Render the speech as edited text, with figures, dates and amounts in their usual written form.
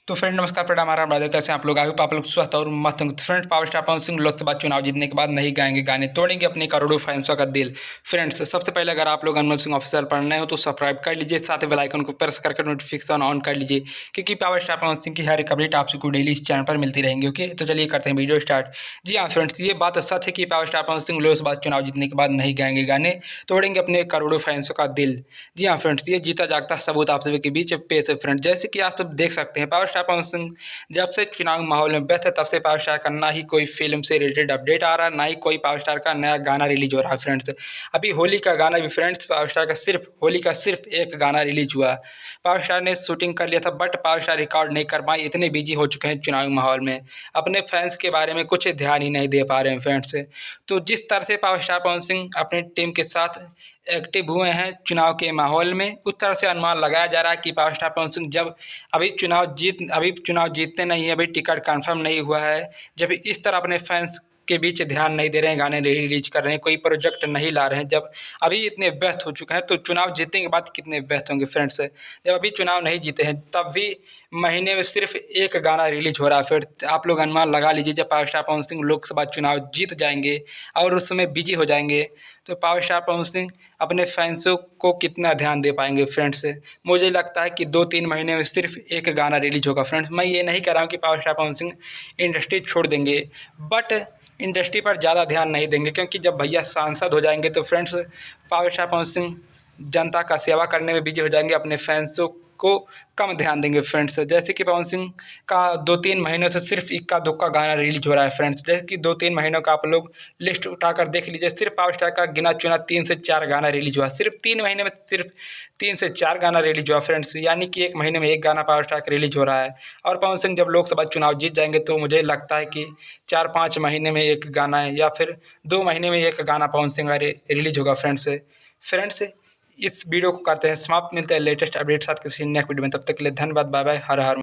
तो फ्रेंड नमस्कार, प्रणाम, हमारा ब्रदर, कैसे हैं आप लोग? आई होप आप लोग स्वस्थ और मस्त होंगे। तो friends, power star Pawan Singh Lok Sabha चुनाव जीतने के बाद नहीं गाएंगे गाने, तोड़ेंगे अपने करोड़ों फैंसों का दिल। फ्रेंड्स, सबसे पहले अगर आप लोग अनमोल सिंह ऑफिशियल पर नए हो तो सब्सक्राइब कर लीजिए, साथ ही बेल आइकन को प्रेस करके नोटिफिकेशन ऑन कर लीजिए, क्योंकि पावर स्टार पवन सिंह की हर एक अपडेट आप सबको डेली इस चैनल पर मिलती रहेंगी। ओके, तो चलिए करते हैं वीडियो स्टार्ट। जी हाँ फ्रेंड्स, ये बात सच है कि पावर स्टार पवन सिंह लोकसभा चुनाव जीतने के बाद नहीं गाएंगे गाने, तोड़ेंगे अपने करोड़ों फैंसों का दिल। जी हाँ फ्रेंड्स, ये जीता जागता सबूत आप सभी के बीच पेश है। फ्रेंड्स, जैसे कि आप सब देख सकते हैं, पावर स्टार पवन सिंह जब से चुनाव माहौल में व्यस्त है तब से पावर स्टार का ना ही कोई फिल्म से रिलेटेड अपडेट आ रहा है, ना ही कोई पावर स्टार का नया गाना रिलीज हो रहा है। फ्रेंड्स, अभी होली का गाना भी फ्रेंड्स पावर स्टार का सिर्फ होली का सिर्फ एक गाना रिलीज हुआ। पावर स्टार ने शूटिंग कर लिया था, बट पावर स्टार रिकॉर्ड नहीं कर पाए, इतने बिजी हो चुके हैं चुनावी माहौल में, अपने फैंस के बारे में कुछ ध्यान ही नहीं दे पा रहे हैं। फ्रेंड्स, तो जिस तरह से पावर स्टार पवन सिंह अपनी टीम के साथ एक्टिव हुए हैं चुनाव के माहौल में, उस तरह से अनुमान लगाया जा रहा है कि पावर स्टार पवन सिंह जब अभी चुनाव जीतते नहीं है, अभी टिकट कंफर्म नहीं हुआ है, जब इस तरह अपने फैंस के बीच ध्यान नहीं दे रहे हैं, गाने नहीं रिलीज कर रहे हैं, कोई प्रोजेक्ट नहीं ला रहे हैं, जब अभी इतने व्यस्त हो चुके हैं, तो चुनाव जीतने के बाद कितने व्यस्त होंगे। फ्रेंड्स, जब अभी चुनाव नहीं जीते हैं तब भी महीने में सिर्फ एक गाना रिलीज हो रहा है। फिर आप लोग अनुमान लगा लीजिए, जब पावर स्टार पवन सिंह लोकसभा चुनाव जीत जाएंगे और उस समय बिजी हो जाएंगे, तो पावर स्टार पवन सिंह अपने फैंसों को कितना ध्यान दे पाएंगे। फ्रेंड्स, मुझे लगता है कि 2-3 महीने में सिर्फ एक गाना रिलीज होगा। फ्रेंड्स, मैं ये नहीं कह रहा हूँ कि power star Pawan Singh industry छोड़ देंगे, बट इंडस्ट्री पर ज़्यादा ध्यान नहीं देंगे, क्योंकि जब भैया सांसद हो जाएंगे तो friends power star Pawan Singh जनता का सेवा करने में बिजी हो जाएंगे, अपने फैंसों को कम ध्यान देंगे। फ्रेंड्स, जैसे कि पवन सिंह का 2-3 महीनों से सिर्फ इक्का दुक्का गाना रिलीज हो रहा है। फ्रेंड्स, जैसे कि 2-3 महीनों का आप लोग लिस्ट उठाकर देख लीजिए, सिर्फ पावर स्टार का गिना चुना 3 से 4 गाना रिलीज हुआ, सिर्फ 3 महीने में सिर्फ 3 से 4 गाना रिलीज हुआ। फ्रेंड्स, यानी कि 1 महीने में 1 गाना पावर स्टार का रिलीज हो रहा है। और पवन सिंह जब लोकसभा चुनाव जीत जाएंगे तो मुझे लगता है कि 4-5 महीने में 1 गाना है, या फिर 2 महीने में 1 गाना पवन सिंह का रिलीज होगा। फ्रेंड्स, इस वीडियो को करते हैं समाप्त, मिलते हैं लेटेस्ट अपडेट साथ किसी नेक्स्ट वीडियो में, तब तक के लिए धन्यवाद, बाय बाय, हर हर।